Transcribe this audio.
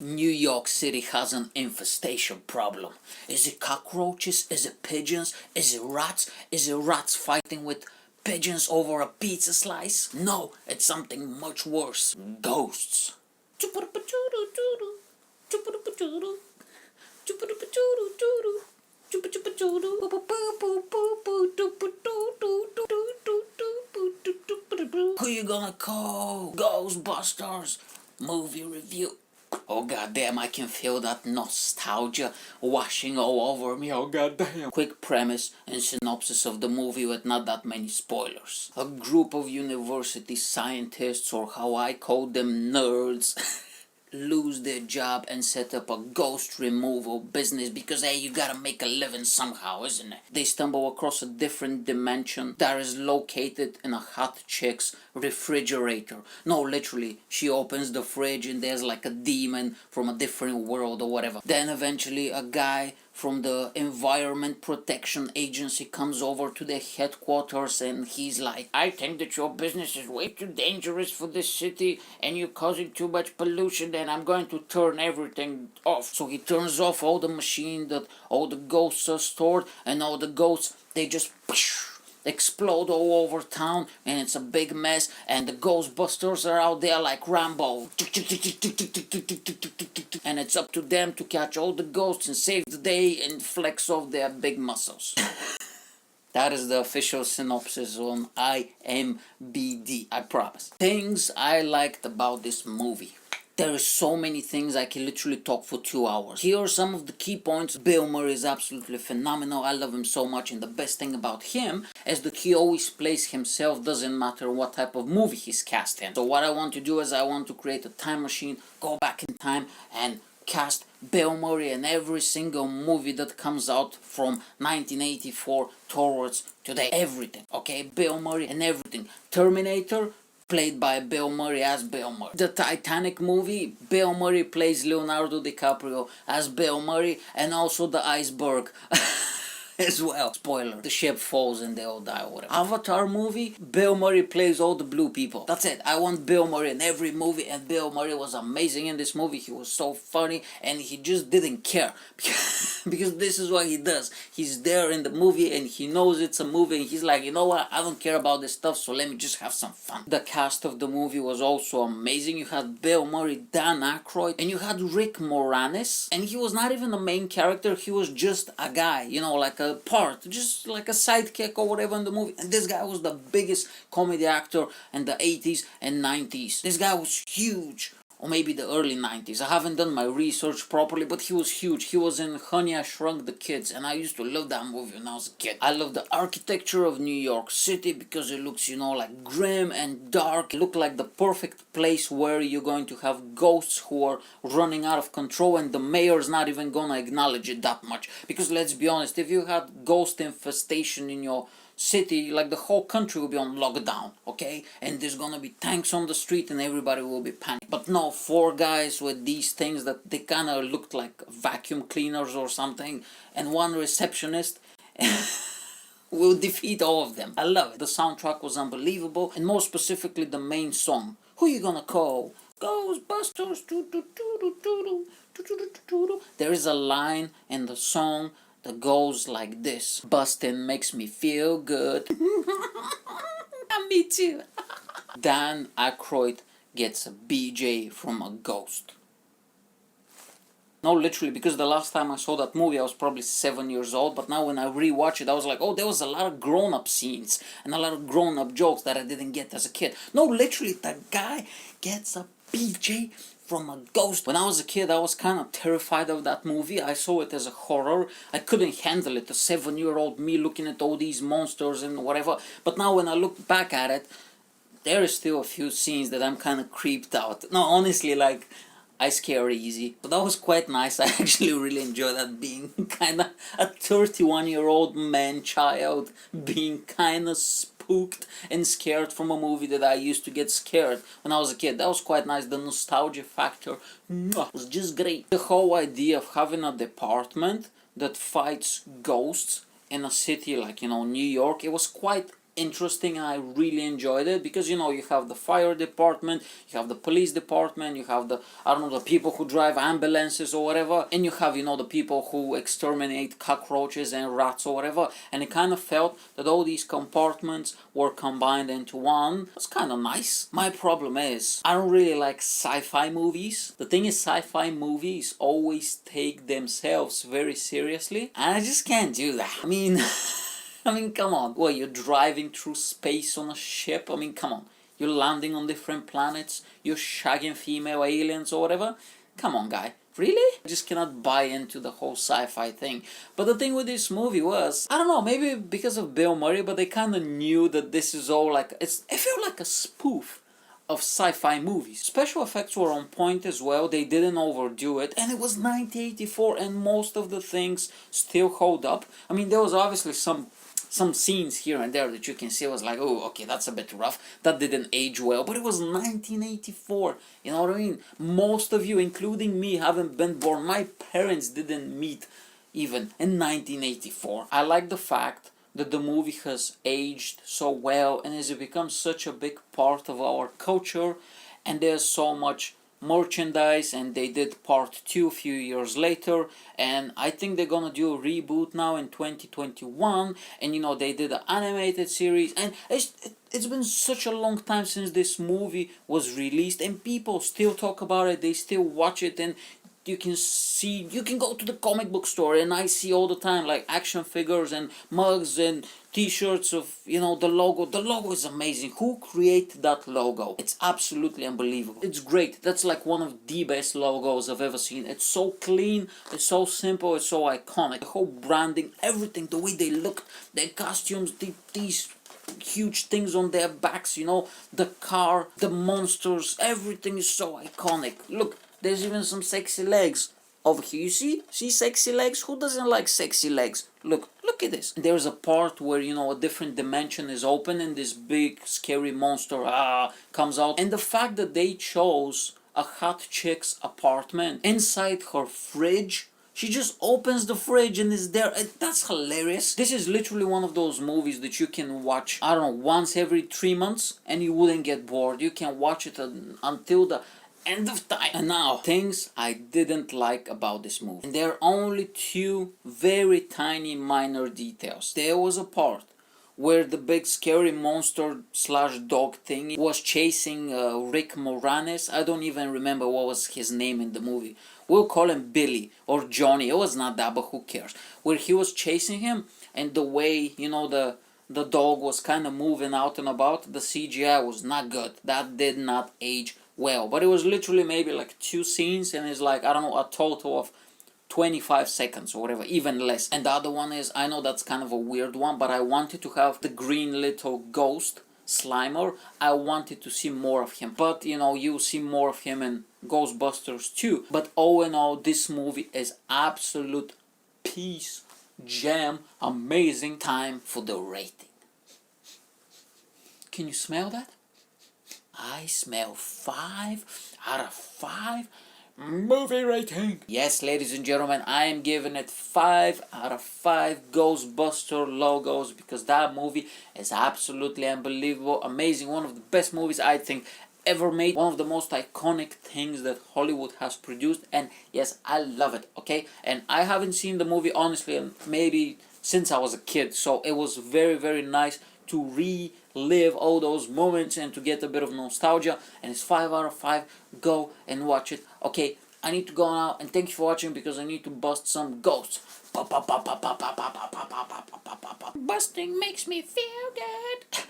New York City has an infestation problem. Is it cockroaches? Is it pigeons? Is it rats? Is it rats fighting with pigeons over a pizza slice? No, it's something much worse. Ghosts. Who you gonna call? Ghostbusters movie review. Oh goddamn, I can feel that nostalgia washing all over me. Oh goddamn. Quick premise and synopsis of the movie with not that many spoilers. A group of university scientists, or how I call them, nerds, lose their job and set up a ghost removal business because hey, you gotta make a living somehow, isn't it? They stumble across a different dimension that is located in a hot chick's refrigerator. No, literally, she opens the fridge and there's like a demon from a different world or whatever. Then eventually a guy from the Environment Protection Agency comes over to the headquarters and he's like, I think that your business is way too dangerous for this city and you're causing too much pollution and I'm going to turn everything off. So he turns off all the machine that all the ghosts are stored, and all the ghosts, they just explode all over town and it's a big mess, and the Ghostbusters are out there like Rambo, and it's up to them to catch all the ghosts and save the day and flex off their big muscles. That is the official synopsis on IMDb, I promise. Things I liked about this movie. There are so many things I can literally talk for 2 hours. Here are some of the key points. Bill Murray is absolutely phenomenal. I love him so much, and the best thing about him is that he always plays himself, doesn't matter what type of movie he's cast in. So what I want to do is I want to create a time machine, go back in time and cast Bill Murray in every single movie that comes out from 1984 towards today. Everything, okay? Bill Murray and everything. Terminator, played by Bill Murray as Bill Murray. The Titanic movie, Bill Murray plays Leonardo DiCaprio as Bill Murray, and also the iceberg as well. Spoiler, the ship falls and they all die or whatever. Avatar movie, Bill Murray plays all the blue people. That's it. I want Bill Murray in every movie, and Bill Murray was amazing in this movie. He was so funny and he just didn't care because this is what he does. He's there in the movie and he knows it's a movie and he's like, you know what, I don't care about this stuff, so let me just have some fun. The cast of the movie was also amazing. You had Bill Murray, Dan Aykroyd, and you had Rick Moranis, and he was not even a main character, he was just a guy, you know, like a part, just like a sidekick or whatever in the movie. And this guy was the biggest comedy actor in the 80s and 90s. This guy was huge. Or maybe the early 90s. I haven't done my research properly, but he was huge. He was in Honey, I Shrunk the Kids, and I used to love that movie when I was a kid. I love the architecture of New York City because it looks, you know, like grim and dark. It looked like the perfect place where you're going to have ghosts who are running out of control, and the mayor's not even gonna acknowledge it that much. Because let's be honest, if you had ghost infestation in your city, like the whole country will be on lockdown, okay? And there's gonna be tanks on the street and everybody will be panicked. But no, 4 guys with these things that they kind of looked like vacuum cleaners or something, and 1 receptionist will defeat all of them. I love it. The soundtrack was unbelievable, and more specifically the main song. Who you gonna call? Ghostbusters. There is a line in the song that goes like this: bustin' makes me feel good. Me too. Dan Aykroyd gets a BJ from a ghost. No, literally, because the last time I saw that movie I was probably 7 years old, but now when I rewatch it I was like, oh, there was a lot of grown-up scenes and a lot of grown-up jokes that I didn't get as a kid. No, literally, the guy gets a BJ from a ghost. When I was a kid I was kind of terrified of that movie. I saw it as a horror. I couldn't handle it, a 7-year-old me looking at all these monsters and whatever. But now when I look back at it, there is still a few scenes that I'm kind of creeped out. No, honestly, like, I scare easy. But that was quite nice. I actually really enjoyed that, being kind of a 31-year-old man-child being kind of spooked and scared from a movie that I used to get scared when I was a kid. That was quite nice. The nostalgia factor was just great. The whole idea of having a department that fights ghosts in a city like, you know, New York, it was quite interesting and I really enjoyed it because, you have the fire department, you have the police department, you have the, I don't know, the people who drive ambulances or whatever, and you have, the people who exterminate cockroaches and rats or whatever, and it kind of felt that all these compartments were combined into one. It's kind of nice. My problem is, I don't really like sci-fi movies. The thing is, sci-fi movies always take themselves very seriously, and I just can't do that. I mean, come on. What, you're driving through space on a ship? I mean, come on. You're landing on different planets. You're shagging female aliens or whatever. Come on, guy. Really? I just cannot buy into the whole sci-fi thing. But the thing with this movie was, I don't know, maybe because of Bill Murray, but they kind of knew that this is all like, it felt like a spoof of sci-fi movies. Special effects were on point as well. They didn't overdo it, and it was 1984, and most of the things still hold up. I mean, there was obviously some scenes here and there that you can see was like, oh, okay, that's a bit rough. That didn't age well, but it was 1984. You know what I mean? Most of you, including me, haven't been born. My parents didn't meet even in 1984. I like the fact that the movie has aged so well and has become such a big part of our culture, and there's so much merchandise, and they did part 2 a few years later, and I think they're gonna do a reboot now in 2021, and they did an animated series, and it's been such a long time since this movie was released, and people still talk about it, they still watch it, and you can go to the comic book store, and I see all the time like action figures and mugs and t-shirts of the logo. The logo is amazing. Who created that logo? It's absolutely unbelievable. It's great. That's like one of the best logos I've ever seen. It's so clean, it's so simple, it's so iconic. The whole branding, everything, the way they looked, their costumes, these huge things on their backs, the car, the monsters, everything is so iconic. Look, there's even some sexy legs over here. You see sexy legs? Who doesn't like sexy legs? Look at this. There's a part where a different dimension is open and this big scary monster comes out, and the fact that they chose a hot chick's apartment inside her fridge, she just opens the fridge and is there. That's hilarious. This is literally one of those movies that you can watch, I don't know, once every 3 months and you wouldn't get bored. You can watch it until the end of time. And now, things I didn't like about this movie. And there are only 2 very tiny minor details. There was a part where the big scary monster / dog thing was chasing Rick Moranis. I don't even remember what was his name in the movie. We'll call him Billy or Johnny. It was not that, but who cares? Where he was chasing him, and the way, the dog was kind of moving out and about, the CGI was not good. That did not age well, but it was literally maybe like 2 scenes, and it's like, I don't know, a total of 25 seconds or whatever, even less. And the other one is, I know that's kind of a weird one, but I wanted to have the green little ghost Slimer. I wanted to see more of him, but you'll see more of him in Ghostbusters 2. But all in all, this movie is absolute peace, jam, amazing. Time for the rating. Can you smell that? I smell 5 out of 5 movie rating. Yes, ladies and gentlemen, I am giving it 5 out of 5 Ghostbuster logos because that movie is absolutely unbelievable, amazing, one of the best movies I think ever made, one of the most iconic things that Hollywood has produced, and yes, I love it, okay? And I haven't seen the movie, honestly, maybe since I was a kid, so it was very, very nice to relive all those moments and to get a bit of nostalgia, and it's 5 out of 5. Go and watch it. Okay, I need to go now, and thank you for watching because I need to bust some ghosts. Busting makes me feel good.